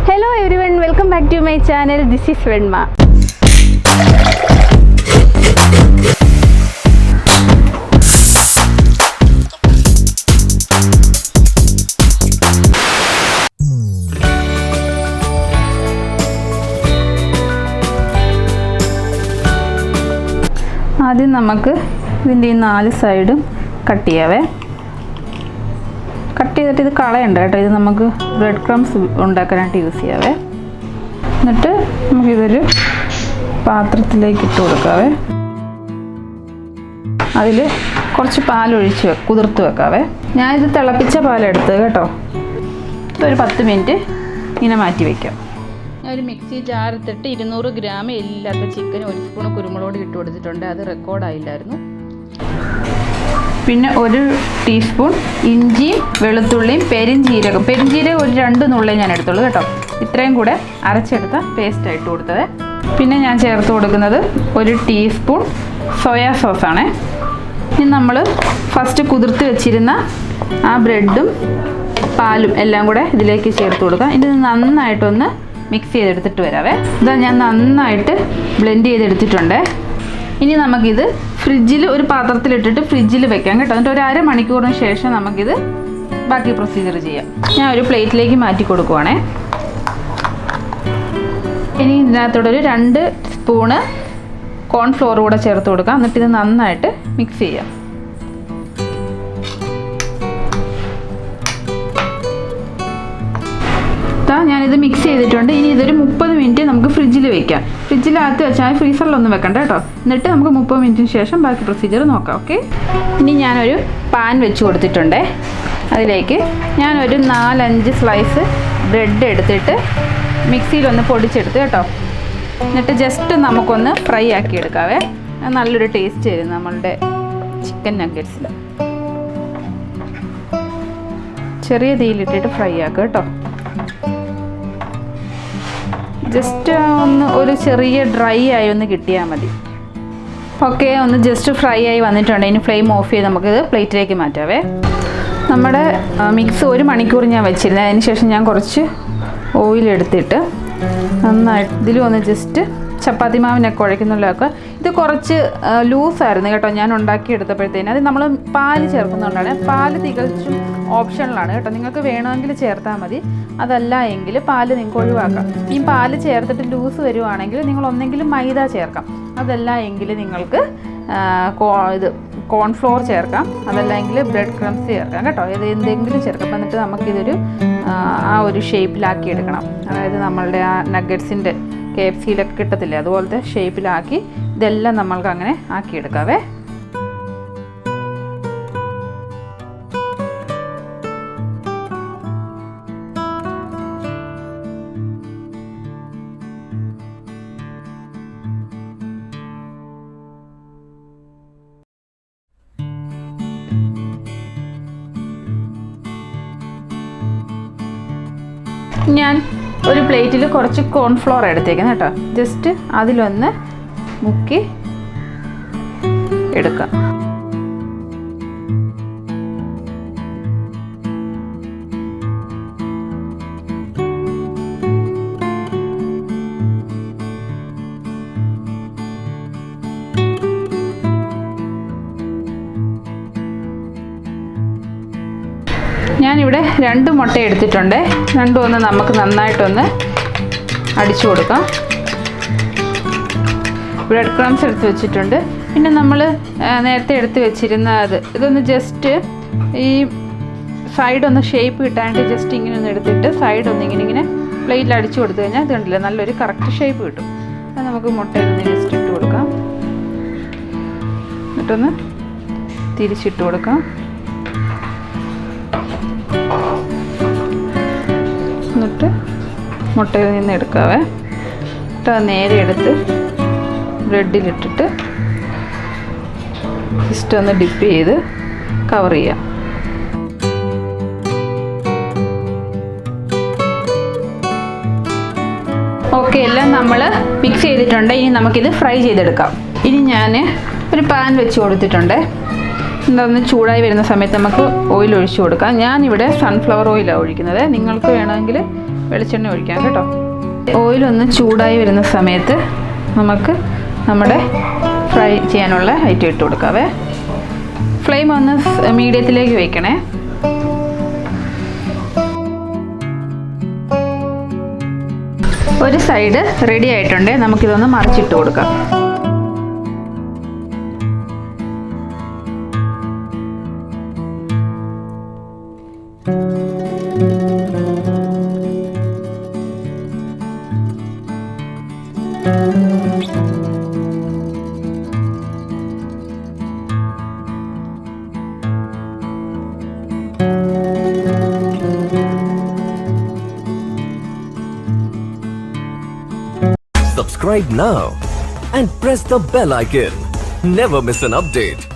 Hello everyone, welcome back to my channel. This is Venma. ആദ്യം നമുക്ക് ഇതിൻ്റെ ഈ 4 സൈഡും കട്ട് ചെയ്യാവേ. കട്ട് ചെയ്തിട്ട് ഇത് കളയണ്ട കേട്ടോ, ഇത് നമുക്ക് ബ്രെഡ് ക്രംസ് ഉണ്ടാക്കാനായിട്ട് യൂസ് ചെയ്യാവേ. എന്നിട്ട് നമുക്കിതൊരു പാത്രത്തിലേക്ക് ഇട്ട് കൊടുക്കാവേ. അതിൽ കുറച്ച് പാലൊഴിച്ച് കുതിർത്ത് വെക്കാവേ. ഞാനിത് തിളപ്പിച്ച പാലെടുത്തത് കേട്ടോ. ഇതൊരു 10 മിനിറ്റ് ഇങ്ങനെ മാറ്റി വയ്ക്കാം. ഞാനൊരു മിക്സി ജാറെടുത്തിട്ട് 200 ഗ്രാം എല്ലില്ലാത്ത ചിക്കൻ 1 സ്പൂൺ കുരുമുളക് ഇട്ട് കൊടുത്തിട്ടുണ്ട്. അത് റെക്കോർഡായില്ലായിരുന്നു. പിന്നെ 1 ടീസ്പൂൺ ഇഞ്ചിയും വെളുത്തുള്ളിയും പെരിഞ്ജീരകം ഒരു 2 നുള്ളേ ഞാൻ എടുത്തുള്ളൂ കേട്ടോ. ഇത്രയും കൂടെ അരച്ചെടുത്ത പേസ്റ്റ് ഇട്ട് കൊടുത്തത്. പിന്നെ ഞാൻ ചേർത്ത് കൊടുക്കുന്നത് 1 ടീസ്പൂൺ സോയാ സോസാണ്. ഇനി നമ്മൾ ഫസ്റ്റ് കുതിർത്ത് വെച്ചിരുന്ന ആ ബ്രെഡും പാലും എല്ലാം കൂടെ ഇതിലേക്ക് ചേർത്ത് കൊടുക്കാം. ഇത് നന്നായിട്ടൊന്ന് മിക്സ് ചെയ്തെടുത്തിട്ട് വരാവേ. ഇതാ ഞാൻ നന്നായിട്ട് ബ്ലെൻഡ് ചെയ്തെടുത്തിട്ടുണ്ട്. ഇനി നമുക്കിത് ഫ്രിഡ്ജിൽ ഒരു പാത്രത്തിലിട്ടിട്ട് ഫ്രിഡ്ജിൽ വെക്കാം കേട്ടോ. എന്നിട്ട് ഒരു അരമണിക്കൂറിന് ശേഷം നമുക്കിത് ബാക്കി പ്രൊസീജിയർ ചെയ്യാം. ഞാൻ ഒരു പ്ലേറ്റിലേക്ക് മാറ്റി കൊടുക്കുവാണേ. ഇനി ഇതിനകത്തോടൊരു 2 സ്പൂണ് കോൺഫ്ലോർ കൂടെ ചേർത്ത് കൊടുക്കാം. എന്നിട്ട് ഇത് നന്നായിട്ട് മിക്സ് ചെയ്യാം. ഞാനിത് മിക്സ് ചെയ്തിട്ടുണ്ട്. ഇനി ഇതൊരു 30 മിനിറ്റ് നമുക്ക് ഫ്രിഡ്ജിൽ വെക്കാം. ഫ്രിഡ്ജിനകത്ത് വെച്ചാൽ ഫ്രീസറിലൊന്നും വെക്കണ്ട കേട്ടോ. എന്നിട്ട് നമുക്ക് 30 മിനിറ്റിന് ശേഷം ബാക്കി പ്രൊസീജിയർ നോക്കാം. ഓക്കെ, ഇനി ഞാനൊരു പാൻ വെച്ച് കൊടുത്തിട്ടുണ്ട്. അതിലേക്ക് ഞാനൊരു 4-5 സ്ലൈസ് ബ്രെഡ് എടുത്തിട്ട് മിക്സിയിലൊന്ന് പൊടിച്ചെടുത്ത് കേട്ടോ. എന്നിട്ട് ജസ്റ്റ് നമുക്കൊന്ന് ഫ്രൈ ആക്കി എടുക്കാവേ. നല്ലൊരു ടേസ്റ്റ് വരും നമ്മളുടെ ചിക്കൻ നഗറ്റ്സിൽ. ചെറിയ തീയിലിട്ടിട്ട് ഫ്രൈ ആക്കുക കേട്ടോ. ജസ്റ്റ് ഒന്ന് ഒരു ചെറിയ ഡ്രൈ ആയി ഒന്ന് കിട്ടിയാൽ മതി. ഓക്കെ, ഒന്ന് ജസ്റ്റ് ഫ്രൈ ആയി വന്നിട്ടുണ്ട്. ഇനി ഫ്ലെയിം ഓഫ് ചെയ്ത് നമുക്കിത് പ്ലേറ്റിലേക്ക് മാറ്റാവേ. നമ്മുടെ മിക്സ് 1 മണിക്കൂർ ഞാൻ വെച്ചിരുന്നത്. അതിന് ശേഷം ഞാൻ കുറച്ച് ഓയിൽ എടുത്തിട്ട് നന്നായിട്ട് ഇതിലും ഒന്ന് ജസ്റ്റ് ചപ്പാത്തി മാവിനൊക്കെ കുഴയ്ക്കുന്നുള്ളതൊക്കെ. ഇത് കുറച്ച് ലൂസായിരുന്നു കേട്ടോ ഞാൻ ഉണ്ടാക്കിയെടുത്തപ്പോഴത്തേന്. അത് നമ്മൾ പാല് ചേർക്കുന്നുണ്ടാണ്. പാല് തികച്ചും ഓപ്ഷണലാണ് കേട്ടോ. നിങ്ങൾക്ക് വേണമെങ്കിൽ ചേർത്താൽ മതി. അതല്ല എങ്കിൽ പാല് നിങ്ങൾക്ക് ഒഴിവാക്കാം. ഈ പാല് ചേർത്തിട്ട് ലൂസ് വരുവാണെങ്കിൽ നിങ്ങൾ ഒന്നെങ്കിലും മൈദ ചേർക്കാം. അതല്ല എങ്കിൽ നിങ്ങൾക്ക് കോൺഫ്ലോർ ചേർക്കാം. അതല്ല എങ്കിൽ ബ്രെഡ് ക്രംസ് ചേർക്കാം കേട്ടോ. ഇത് എന്തെങ്കിലും ചേർക്കാം. എന്നിട്ട് നമുക്കിതൊരു ആ ഒരു ഷേപ്പിലാക്കി എടുക്കണം. അതായത് നമ്മളുടെ ആ നഗറ്റ്സിൻ്റെ KFCയിലൊക്കെ കിട്ടത്തില്ലേ, അതുപോലത്തെ ഷേപ്പിലാക്കി ഇതെല്ലാം നമ്മൾക്ക് അങ്ങനെ ആക്കിയെടുക്കാവേ. ഞാൻ ഒരു പ്ലേറ്റിൽ കുറച്ച് കോൺഫ്ലോർ എടുത്തേക്കുന്നത് കേട്ടോ. ജസ്റ്റ് അതിലൊന്ന് മുക്കി എടുക്കാം. ഞാനിവിടെ 2 മുട്ട എടുത്തിട്ടുണ്ട്. രണ്ടും ഒന്ന് നമുക്ക് നന്നായിട്ടൊന്ന് അടിച്ചു കൊടുക്കാം. ബ്രെഡ് ക്രംസ് എടുത്ത് വെച്ചിട്ടുണ്ട്. പിന്നെ നമ്മൾ നേരത്തെ എടുത്ത് വെച്ചിരുന്ന ഇതൊന്ന് ജസ്റ്റ് ഈ സൈഡൊന്ന് ഷേപ്പ് കിട്ടാനായിട്ട് ജസ്റ്റ് ഇങ്ങനെ ഒന്ന് എടുത്തിട്ട് സൈഡൊന്ന് ഇങ്ങനെ പ്ലേറ്റിൽ അടിച്ചു കൊടുത്തു കഴിഞ്ഞാൽ ഇത് കണ്ടില്ല, നല്ലൊരു കറക്റ്റ് ഷേപ്പ് കിട്ടും. അത് നമുക്ക് മുട്ടയൊന്ന് ജസ്റ്റ് ഇട്ട് കൊടുക്കാം. എന്നിട്ടൊന്ന് തിരിച്ചിട്ട് കൊടുക്കാം. എന്നിട്ട് മുട്ടയിൽ നിന്ന് എടുക്കാവേ. എന്നിട്ട് അത് നേരെ എടുത്ത് ബ്രെഡിലിട്ടിട്ട് ജസ്റ്റ് ഒന്ന് ഡിപ്പ് ചെയ്ത് കവർ ചെയ്യാം. ഓക്കെ, എല്ലാം നമ്മൾ മിക്സ് ചെയ്തിട്ടുണ്ട്. ഇനി നമുക്കിത് ഫ്രൈ ചെയ്തെടുക്കാം. ഇനി ഞാൻ ഒരു പാൻ വെച്ച് കൊടുത്തിട്ടുണ്ട്. ഇതൊന്ന് ചൂടായി വരുന്ന സമയത്ത് നമുക്ക് ഓയിൽ ഒഴിച്ചു കൊടുക്കാം. ഞാനിവിടെ സൺഫ്ലവർ ഓയിലാണ് ഒഴിക്കുന്നത്. നിങ്ങൾക്ക് വേണമെങ്കിൽ വെളിച്ചെണ്ണ ഒഴിക്കാം കേട്ടോ. ഓയിലൊന്ന് ചൂടായി വരുന്ന സമയത്ത് നമുക്ക് നമ്മുടെ ഫ്രൈ ചെയ്യാനുള്ള ഐറ്റം ഇട്ട് കൊടുക്കാവേ. ഫ്ലെയിം ഒന്ന് മീഡിയത്തിലേക്ക് വയ്ക്കണേ. ഒരു സൈഡ് റെഡി ആയിട്ടുണ്ട്. നമുക്കിതൊന്ന് മറിച്ചിട്ട് കൊടുക്കാം. Subscribe now and press the bell icon. Never miss an update.